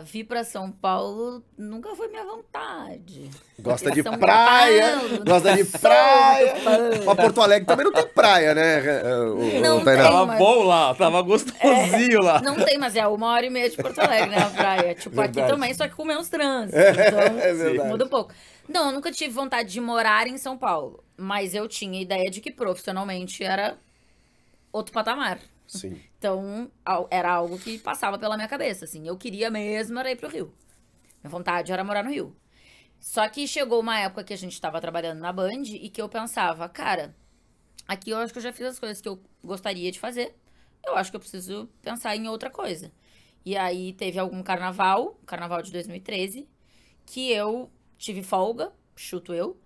Vir pra São Paulo nunca foi minha vontade. Gosta de São praia, Paulo, gosta de sou praia. muito fã. Mas Porto Alegre também não tem praia, né, Não Tainá? tem. Tava mas- bom lá, tava gostosinho lá. Não tem, mas é 1h30 de Porto Alegre, né, a praia. Tipo, aqui Verdade. também, só que com menos trânsito. Então, É verdade. muda um pouco. Não, eu nunca tive vontade de morar em São Paulo. Mas eu tinha a ideia de que profissionalmente era outro patamar. Sim. Então, era algo que passava pela minha cabeça, assim. Eu queria mesmo era ir pro Rio. Minha vontade era morar no Rio. Só que chegou uma época que a gente tava trabalhando na Band e que eu pensava, cara, aqui eu acho que eu já fiz as coisas que eu gostaria de fazer. Eu acho que eu preciso pensar em outra coisa. E aí teve algum carnaval de 2013, que eu tive folga, chuto eu,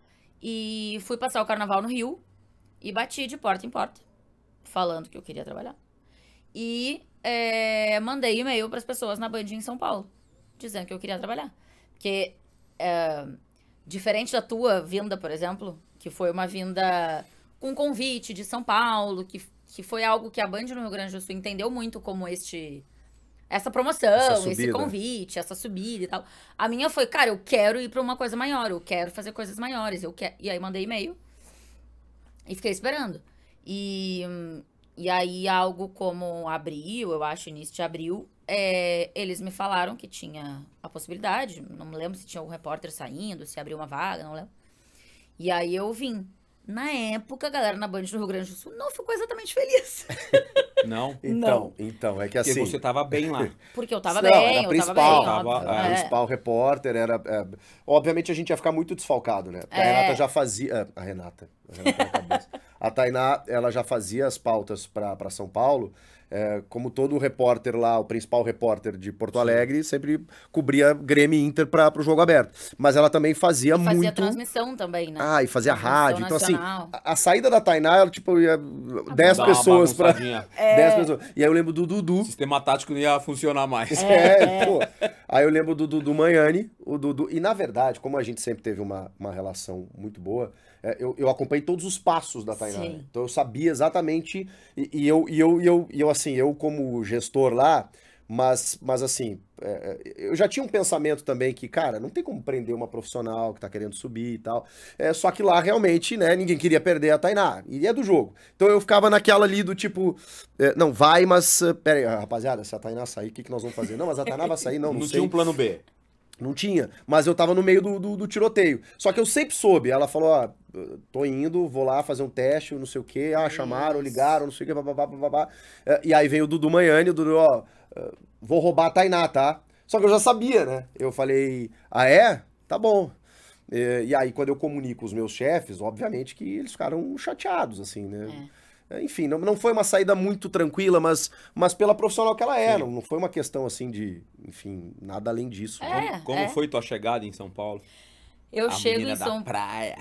e fui passar o carnaval no Rio e bati de porta em porta, falando que eu queria trabalhar. E mandei e-mail para as pessoas na Band em São Paulo, dizendo que eu queria trabalhar. Porque, diferente da tua vinda, por exemplo, que foi uma vinda com convite de São Paulo, que foi algo que a Band no Rio Grande do Sul entendeu muito como essa promoção, Essa esse subida. convite, essa subida e tal. A minha foi, cara, eu quero ir pra uma coisa maior, eu quero fazer coisas maiores, eu quero. E aí mandei e-mail e fiquei esperando. E aí, algo como abril, eu acho, início de abril, eles me falaram que tinha a possibilidade. Não me lembro se tinha algum repórter saindo, se abriu uma vaga, não lembro. E aí eu vim. Na época, a galera na Band do Rio Grande do Sul não ficou exatamente feliz. Não, Então, é que porque assim... você tava bem lá. Porque eu tava Não, bem, era a eu tava principal, bem, óbvio. tava- Era a principal repórter, obviamente a gente ia ficar muito desfalcado, né? Porque a Renata já fazia... A Renata na cabeça. A Tainá, ela já fazia as pautas pra São Paulo, como todo repórter lá, o principal repórter de Porto Alegre, sempre cobria Grêmio e Inter pro jogo aberto. Mas ela também fazia Fazia muito... transmissão também, né? Ah, e fazia Transmissão rádio. Então, assim, nacional. a saída da Tainá, ela, tipo, ia 10 Dá uma pessoas pra... bagunçadinha. 10 pessoas. E aí eu lembro do Dudu. O sistema tático não ia funcionar mais. Pô. Aí eu lembro do Manhani, o Dudu. E na verdade, como a gente sempre teve uma relação muito boa, eu acompanhei todos os passos da Tainá. Sim. Então eu sabia exatamente. Eu assim, eu como gestor lá, mas assim, eu já tinha um pensamento também que, cara, não tem como prender uma profissional que tá querendo subir e tal. Só que lá realmente, né, ninguém queria perder a Tainá. E é do jogo. Então eu ficava naquela ali do tipo, não, vai, mas. Pera aí, rapaziada, se a Tainá sair, o que nós vamos fazer? Não, mas a Tainá vai sair, não Não sei. tinha um plano B. Não tinha, mas eu tava no meio do tiroteio. Só que eu sempre soube. Ela falou, ó, tô indo, vou lá fazer um teste, não sei o quê. Ah, chamaram, ligaram, não sei o quê, bababá, bababá. E aí veio o Dudu Manhani, o Dudu, ó, vou roubar a Tainá, tá? Só que eu já sabia, né? Eu falei, ah, é? Tá bom. E aí, quando eu comunico os meus chefes, obviamente que eles ficaram chateados, assim, né? Enfim, não foi uma saída muito tranquila, mas pela profissional que ela é. Não foi uma questão, assim, de... Enfim, nada além disso. Como foi tua chegada em São Paulo? Eu A chego menina em da São praia.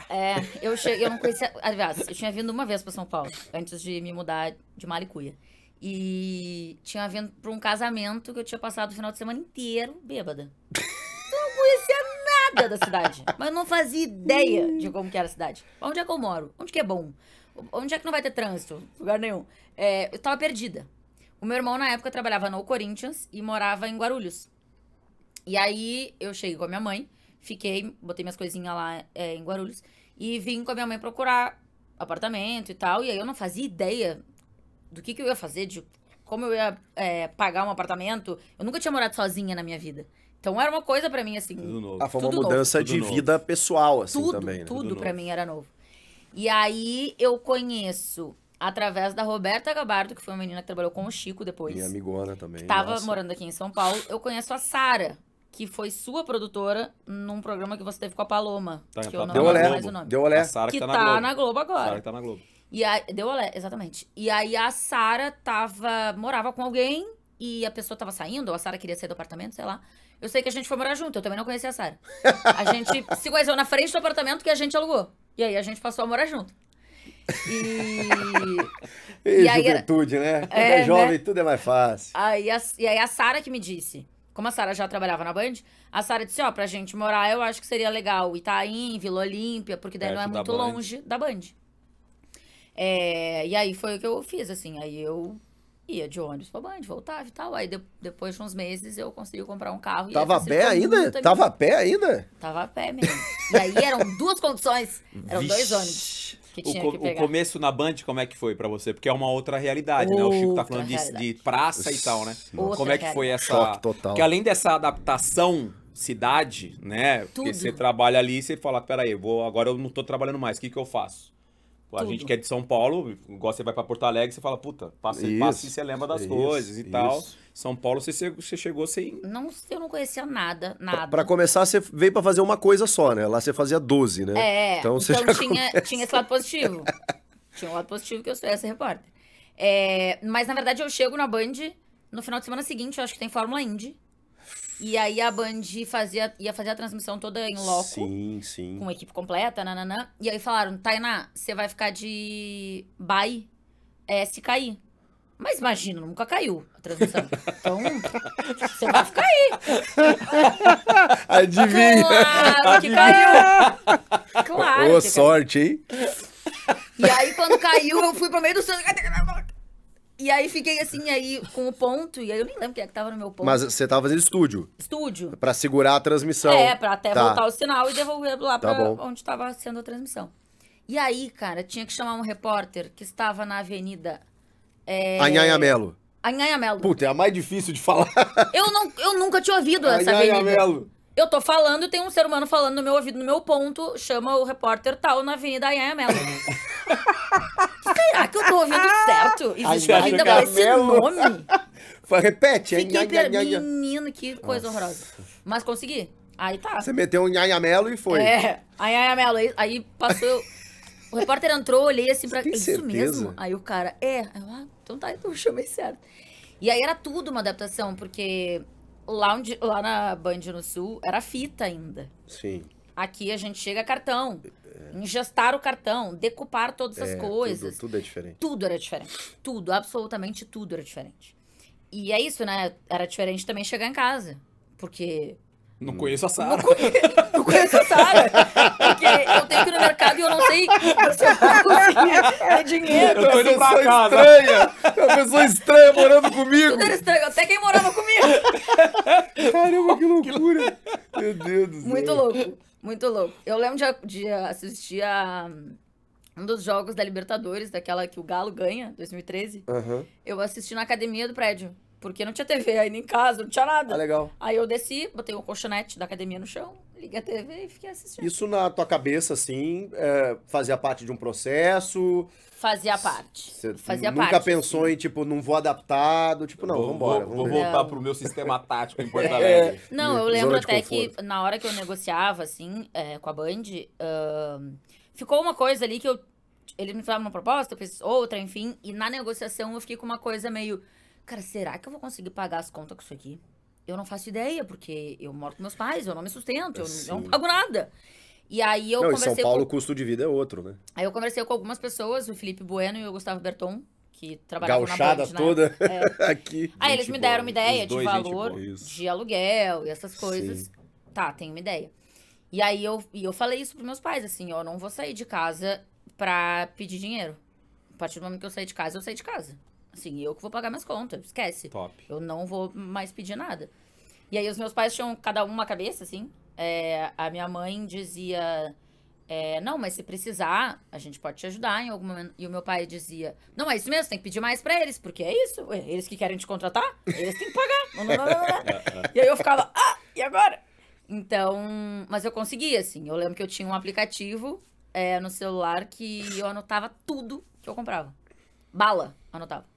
eu não conhecia. Aliás, eu tinha vindo uma vez pra São Paulo, antes de me mudar de Malicuia. E tinha vindo pra um casamento que eu tinha passado o final de semana inteiro bêbada. Então eu não conhecia nada da cidade. Mas eu não fazia ideia de como que era a cidade. Onde é que eu moro? Onde que é bom? Onde é que não vai ter trânsito? Lugar nenhum. Eu tava perdida. O meu irmão, na época, trabalhava no Corinthians e morava em Guarulhos. E aí, eu cheguei com a minha mãe, botei minhas coisinhas lá em Guarulhos, e vim com a minha mãe procurar apartamento e tal. E aí, eu não fazia ideia do que eu ia fazer, de como eu ia pagar um apartamento. Eu nunca tinha morado sozinha na minha vida. Então, era uma coisa pra mim, assim... Tudo novo. Foi uma tudo mudança novo. de Tudo vida pessoal, assim, tudo, também, né? tudo Tudo pra novo. mim era novo. E aí eu conheço, através da Roberta Gabardo, que foi uma menina que trabalhou com o Chico depois, Minha amigona também. tava nossa. morando aqui em São Paulo, eu conheço a Sara, que foi sua produtora num programa que você teve com a Paloma, Tá, que eu não Deu lembro olé, mais o nome. deu olé. A Sara Que que tá tá na na Globo. Globo agora. Sara que tá na Globo. E aí, deu olé, exatamente. E aí a Sara morava com alguém e a pessoa tava saindo, ou a Sara queria sair do apartamento, sei lá. Eu sei que a gente foi morar junto, eu também não conhecia a Sara. A gente se conheceu na frente do apartamento que a gente alugou. E aí a gente passou a morar junto. E aí era- juventude, né? Quando é jovem, né? tudo é mais fácil. E aí a Sara que me disse, como a Sara já trabalhava na Band, a Sara disse, ó, pra gente morar, eu acho que seria legal Itaim, Vila Olímpia, porque daí não é Perto da muito Band. longe da Band. E aí foi o que eu fiz, assim, aí eu Ia de ônibus pra Band, voltava e tal. Aí depois de uns meses eu consegui comprar um carro. E Tava a aí pé ainda? muito Tava a pé ainda? Tava a pé mesmo. E aí eram duas condições, eram dois Vixe. ônibus que tinha que O pegar. começo na Band, como é que foi pra você? Porque é uma outra realidade, né? O Chico tá Outra falando de realidade. praça e tal, né? Outra Como é que foi realidade. essa... Choque total. Porque além dessa adaptação cidade, né? Porque Tudo. você trabalha ali e você fala, peraí, agora eu não tô trabalhando mais, o que que eu faço? Pô, a Tudo. gente que é de São Paulo, igual você vai pra Porto Alegre, você fala, puta, passa e você lembra das coisas e tal. São Paulo, você chegou sem... Eu não conhecia nada, nada. Pra começar, você veio pra fazer uma coisa só, né? Lá você fazia 12, né? Então você já tinha esse lado positivo. Tinha um lado positivo que eu sou essa repórter. Mas, na verdade, eu chego na Band no final de semana seguinte, eu acho que tem Fórmula Indy. E aí a Band ia fazer a transmissão toda em loco. Sim, sim. Com a equipe completa, nananã. E aí falaram, Tainá, você vai ficar de bye se cair. Mas imagina, nunca caiu a transmissão. Então, você vai ficar aí. Adivinha? Claro que caiu. Claro Ô, que sorte, hein? caiu. E aí, quando caiu, eu fui pro meio do sangue. E aí, fiquei assim, aí, com o ponto. E aí, eu nem lembro quem é que tava no meu ponto. Mas você tava fazendo estúdio. Estúdio. Pra segurar a transmissão. Pra até Tá. voltar o sinal e devolver lá Tá pra bom. onde tava sendo a transmissão. E aí, cara, tinha que chamar um repórter que estava na avenida... Anhanhamelo. Anhanhamelo. Puta, é a mais difícil de falar. Eu nunca tinha ouvido essa avenida. Anhanhamelo. Eu tô falando, tem um ser humano falando no meu ouvido, no meu ponto, chama o repórter tal na avenida Anhanhamelo. Será que eu tô ouvindo certo? Existe uma avenida com esse Anhanhamelo. nome? Repete. Fiquei Anhanhamelo. menino, que coisa horrorosa. Mas consegui. Aí tá. Você meteu um Anhanhamelo e foi. Anhanhamelo. Aí passou... O repórter entrou, olhei assim pra... tem Isso certeza? mesmo? Aí o cara, então tá, então eu chamei certo. E aí era tudo uma adaptação, porque lá na Band no Sul era fita ainda. Sim. Aqui a gente chega a cartão, ingestar o cartão, decupar todas as coisas. Tudo é diferente. Tudo era diferente. Tudo, absolutamente tudo era diferente. E é isso, né? Era diferente também chegar em casa. Porque... Não conheço a Sara. Não conheço a Sara. Porque eu tenho que ir no mercado e eu não sei se eu vou conseguir ter dinheiro. Eu tô indo pra Pessoa casa. estranha. Uma pessoa estranha morando comigo. Tudo era estranho, até quem morava comigo. Caramba, que loucura. Meu Deus do céu. Muito louco, muito louco. Eu lembro de assistir a um dos jogos da Libertadores, daquela que o Galo ganha, 2013. Aham. Eu assisti na academia do prédio. Porque não tinha TV ainda em casa, não tinha nada. Ah, legal. Aí eu desci, botei o colchonete da academia no chão, liguei a TV e fiquei assistindo. Isso na tua cabeça, assim, fazia parte de um processo? Fazia parte. Você Fazia nunca parte. pensou em, tipo, não vou adaptado? Tipo, não, vambora. Vou Vamos ver. voltar pro meu sistema tático em Porto Alegre. Não, eu Zona lembro de até conforto. que na hora que eu negociava, assim, com a Band, ficou uma coisa ali que eles me falaram uma proposta, eu fiz outra, enfim, e na negociação eu fiquei com uma coisa meio, cara, será que eu vou conseguir pagar as contas com isso aqui? Eu não faço ideia, porque eu moro com meus pais, eu não me sustento, eu não pago nada. E aí eu Não, em conversei São Paulo o com... custo de vida é outro, né? Aí eu conversei com algumas pessoas, o Felipe Bueno e o Gustavo Berton, que trabalhavam Gauchada na Band, toda né? aqui. Aí eles me deram uma ideia Os de dois, gente valor boa. Isso. de aluguel e essas coisas. Sim. Tá, tenho uma ideia. E aí eu falei isso pros meus pais, assim, eu não vou sair de casa pra pedir dinheiro. A partir do momento que eu sair de casa, eu saí de casa. Assim, eu que vou pagar minhas contas, esquece. Top. Eu não vou mais pedir nada. E aí os meus pais tinham cada um uma cabeça, assim. A minha mãe dizia... não, mas se precisar, a gente pode te ajudar em algum momento. E o meu pai dizia, não, é isso mesmo, tem que pedir mais pra eles, porque é isso, eles que querem te contratar, eles têm que pagar. Não. E aí eu ficava, e agora? Então, mas eu conseguia, assim, eu lembro que eu tinha um aplicativo no celular que eu anotava tudo que eu comprava. Bala, anotava.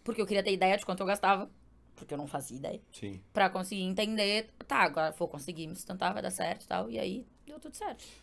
Porque eu queria ter ideia de quanto eu gastava, porque eu não fazia ideia. Sim. Pra conseguir entender, tá, agora vou conseguir me sustentar, vai dar certo e tal, e aí deu tudo certo.